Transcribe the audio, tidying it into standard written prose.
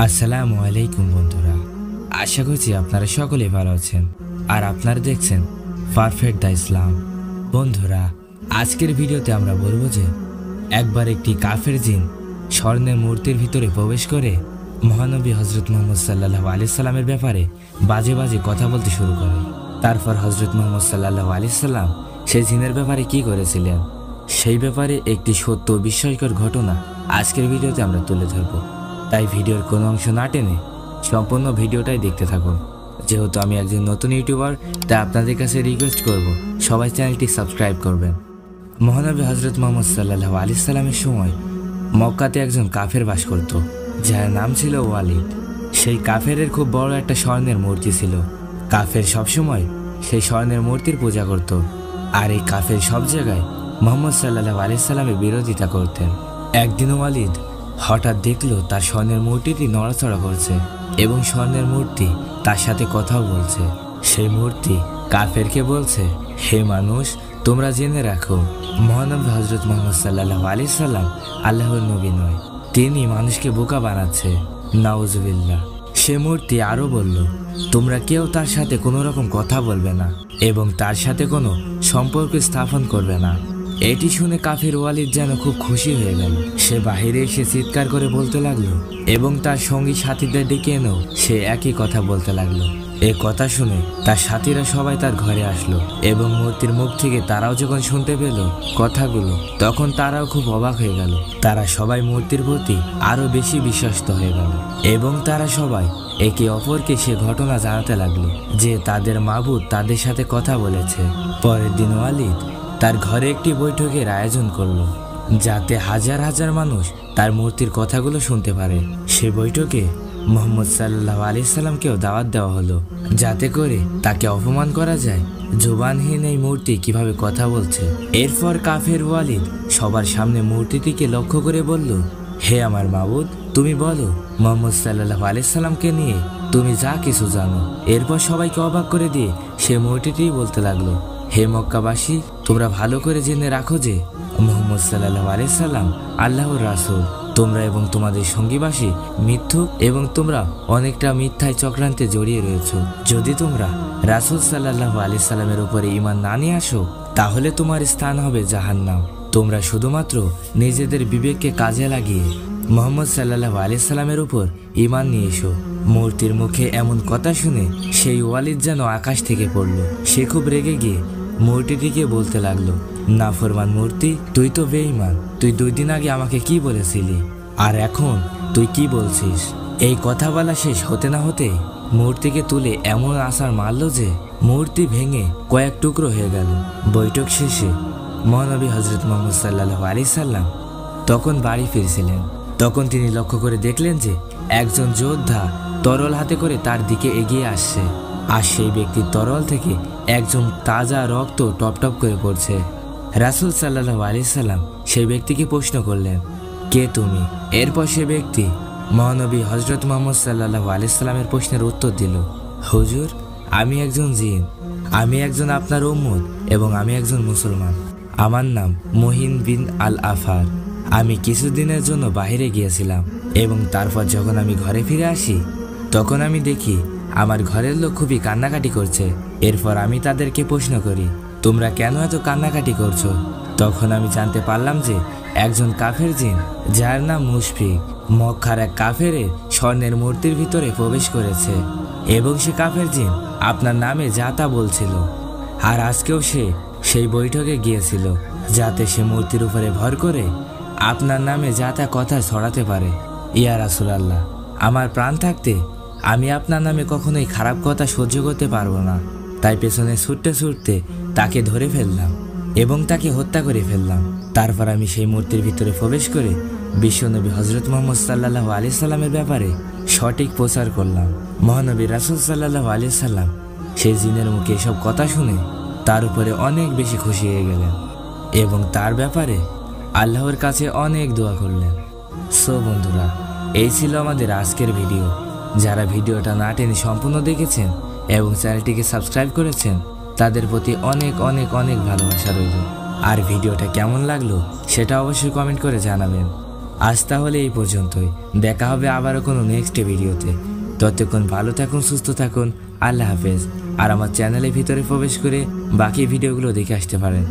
আসসালামু আলাইকুম বন্ধুরা, আশা করছি আপনারা সকলেই ভালো আছেন আর আপনারা দেখছেন পারফেক্ট দা ইসলাম। বন্ধুরা, আজকের ভিডিওতে আমরা বলবো যে একবার একটি কাফের জিন স্বর্ণের মূর্তির ভিতরে প্রবেশ করে মহানবী হজরত মুহাম্মদ সাল্লাল্লাহু আলাইহি সাল্লামের ব্যাপারে বাজে বাজে কথা বলতে শুরু করে। তারপর হজরত মুহাম্মদ সাল্লাল্লাহু আলাইহি সাল্লাম সেই জিনের ব্যাপারে কি করেছিলেন সেই ব্যাপারে একটি সত্য বিস্ময়কর ঘটনা আজকের ভিডিওতে আমরা তুলে ধরবো। তাই ভিডিওর কোনো অংশ না টেনে সম্পূর্ণ ভিডিওটাই দেখতে থাকুন। যেহেতু আমি একজন নতুন ইউটিউবার, তাই আপনাদের কাছে রিকোয়েস্ট করব সবাই চ্যানেলটি সাবস্ক্রাইব করবেন। মহানবী হজরত মুহাম্মদ সাল্লাল্লাহু আলাইহি সাল্লামের সময় মক্কাতে একজন কাফের বাস করত, যার নাম ছিল ওয়ালিদ। সেই কাফেরের খুব বড় একটা স্বর্ণের মূর্তি ছিল। কাফের সবসময় সেই স্বর্ণের মূর্তির পূজা করত, আর এই কাফের সব জায়গায় মুহাম্মদ সাল্লাল্লাহু আলাইহি সাল্লামের বিরোধিতা করতেন। একদিন ওয়ালিদ হঠাৎ দেখলো তার স্বর্ণের মূর্তিটি নড়াচড়া করছে এবং স্বর্ণের মূর্তি তার সাথে কথাও বলছে। সেই মূর্তি কাফেরকে বলছে, হে মানুষ, তোমরা জেনে রাখো, মহানবী হজরত মুহাম্মদ সাল্লাল্লাহু আলাইহি সাল্লাম আল্লাহর নবী নয়, তিনি মানুষকে বোকা বানাচ্ছে। নাউজুবিল্লাহ। সে মূর্তি আরো বলল, তোমরা কেউ তার সাথে কোনো রকম কথা বলবে না এবং তার সাথে কোনো সম্পর্ক স্থাপন করবে না। এটি শুনে কাফের ওয়ালিদ যেন খুব খুশি হয়ে গেল। সে বাহিরে এসে চিৎকার করে বলতে লাগলো এবং তার সঙ্গী সাথীদের ডেকে এনেও সে একই কথা বলতে লাগলো। এ কথা শুনে তার সাথীরা সবাই তার ঘরে আসলো এবং মূর্তির মুখ থেকে তারাও যখন শুনতে পেল কথাগুলো, তখন তারাও খুব অবাক হয়ে গেল। তারা সবাই মূর্তির প্রতি আরো বেশি বিশ্বস্ত হয়ে গেল এবং তারা সবাই একে অপরকে সে ঘটনা জানাতে লাগলো যে তাদের মাবুদ তাদের সাথে কথা বলেছে। পরের দিন ওয়ালিদ তার ঘরে একটি বৈঠকের আয়োজন করলো, যাতে হাজার হাজার মানুষ তার মূর্তির কথাগুলো শুনতে পারে। সে বৈঠকে মুহাম্মদ সাল্লাল্লাহু আলাইহি সাল্লামকেও দাওয়াত দেওয়া হলো, যাতে করে তাকে অপমান করা যায় জবানহীন এই মূর্তি কিভাবে কথা বলছে। এরপর কাফের ওয়ালিদ সবার সামনে মূর্তিটিকে লক্ষ্য করে বলল, হে আমার মাবুদ, তুমি বলো মুহাম্মদ সাল্লাল্লাহু আলাইহি সাল্লামকে নিয়ে তুমি যা কিছু জানো। এরপর সবাইকে অবাক করে দিয়ে সে মূর্তিটি বলতে লাগলো, হে মক্কাবাসী, তোমরা ভালো করে জেনে রাখো যে মুহাম্মদ সাল্লাল্লাহু আলাইহি সাল্লাম আল্লাহর রাসূল। তোমরা এবং তোমাদের সঙ্গীবাসী মিথ্যুক এবং তোমরা অনেকটা মিথ্যায় চক্রান্তে জড়িয়ে রয়েছো। যদি তোমরা রাসূল সাল্লাল্লাহু আলাইহি সাল্লামের উপরে ঈমান না নিয়ে আসো, তাহলে তোমার স্থান হবে জাহান্নাম। তোমরা শুধুমাত্র নিজেদের বিবেককে কাজে লাগিয়ে মুহাম্মদ সাল্লাল্লাহু আলাইহি সাল্লামের উপর ঈমান নিয়ে এসো। মূর্তির মুখে এমন কথা শুনে সেই ওয়ালিদ যেন আকাশ থেকে পড়ল। সে খুব রেগে গিয়ে মূর্তিটিকে বলতে লাগলো, নাফরমান মূর্তি, তুই তো বেঈমান। তুই 2 দিন আগে আমাকে কি বলেছিলি, আর এখন তুই কি বলছিস? এই কথা বলা শেষ হতে না হতে মূর্তিকে তুলে এমন আছাড় মারল যে মূর্তি ভেঙে কয়েক টুকরো হয়ে গেল। বৈঠক শেষে মহানবী হজরত মুহাম্মদ সাল্লাল্লাহু আলাইহি সাল্লাম তখন বাড়ি ফিরছিলেন। তখন তিনি লক্ষ্য করে দেখলেন যে একজন যোদ্ধা তরল হাতে করে তার দিকে এগিয়ে আসছে, আর সেই ব্যক্তির তরল থেকে একজন তাজা রক্ত টপ টপ করে পড়ছে। রাসূল সাল্লাল্লাহু আলাইহি সাল্লাম সেই ব্যক্তিকে প্রশ্ন করলেন, কে তুমি? এরপর সে ব্যক্তি মহানবী হজরত মুহাম্মদ সাল্লাল্লাহু আলাইহি সাল্লামের প্রশ্নের উত্তর দিল, হুজুর, আমি একজন জিন, আমি একজন আপনার উম্মত এবং আমি একজন মুসলমান। আমার নাম মুহিন বিন আল আফার। আমি কিছুদিনের জন্য বাইরে গিয়েছিলাম এবং তারপর যখন আমি ঘরে ফিরে আসি, তখন আমি দেখি আমার ঘরের লোক খুবই কান্নাকাটি করছে। এরপর আমি তাদেরকে প্রশ্ন করি, তোমরা কেন এত কান্নাকাটি করছো? তখন আমি জানতে পারলাম যে একজন কাফের জিন, যার নাম মুশফিক, মক্কার এক কাফেরের স্বর্ণের মূর্তির ভিতরে প্রবেশ করেছে এবং সে কাফের জিন আপনার নামে যা তা বলছিল। আর আজকেও সে সেই বৈঠকে গিয়েছিল, যাতে সে মূর্তির উপরে ভর করে আপনার নামে যা তা কথা ছড়াতে পারে। ইয়া রাসূলুল্লাহ, আমার প্রাণ থাকতে আমি আপনার নামে কখনোই খারাপ কথা সহ্য করতে পারবো না। তাই পেছনে ছুটতে ছুটতে তাকে ধরে ফেললাম এবং তাকে হত্যা করে ফেললাম। তারপর আমি সেই মূর্তির ভিতরে প্রবেশ করে বিশ্বনবী হজরত মুহাম্মদ সাল্লাল্লাহু আলাইহি সাল্লামের ব্যাপারে সঠিক প্রচার করলাম। মহানবী রাসূল সাল্লাল্লাহু আলাইহি সাল্লাম সেই জিনের মুখে এসব কথা শুনে তার উপরে অনেক বেশি খুশি হয়ে গেলেন এবং তার ব্যাপারে আল্লাহর কাছে অনেক দোয়া করলেন। সো বন্ধুরা, এই ছিল আমাদের আজকের ভিডিও। যারা ভিডিওটা না টেনে সম্পূর্ণ দেখেছেন এবং চ্যানেলটিকে সাবস্ক্রাইব করেছেন, তাদের প্রতি অনেক অনেক অনেক ভালোবাসা রইল। আর ভিডিওটা কেমন লাগলো সেটা অবশ্যই কমেন্ট করে জানাবেন। আজ তাহলে এই পর্যন্তই, দেখা হবে আবারও কোনো নেক্সট ভিডিওতে। ততক্ষণ ভালো থাকুন, সুস্থ থাকুন, আল্লাহ হাফেজ। আর আমার চ্যানেলের ভিতরে প্রবেশ করে বাকি ভিডিওগুলো দেখে আসতে পারেন।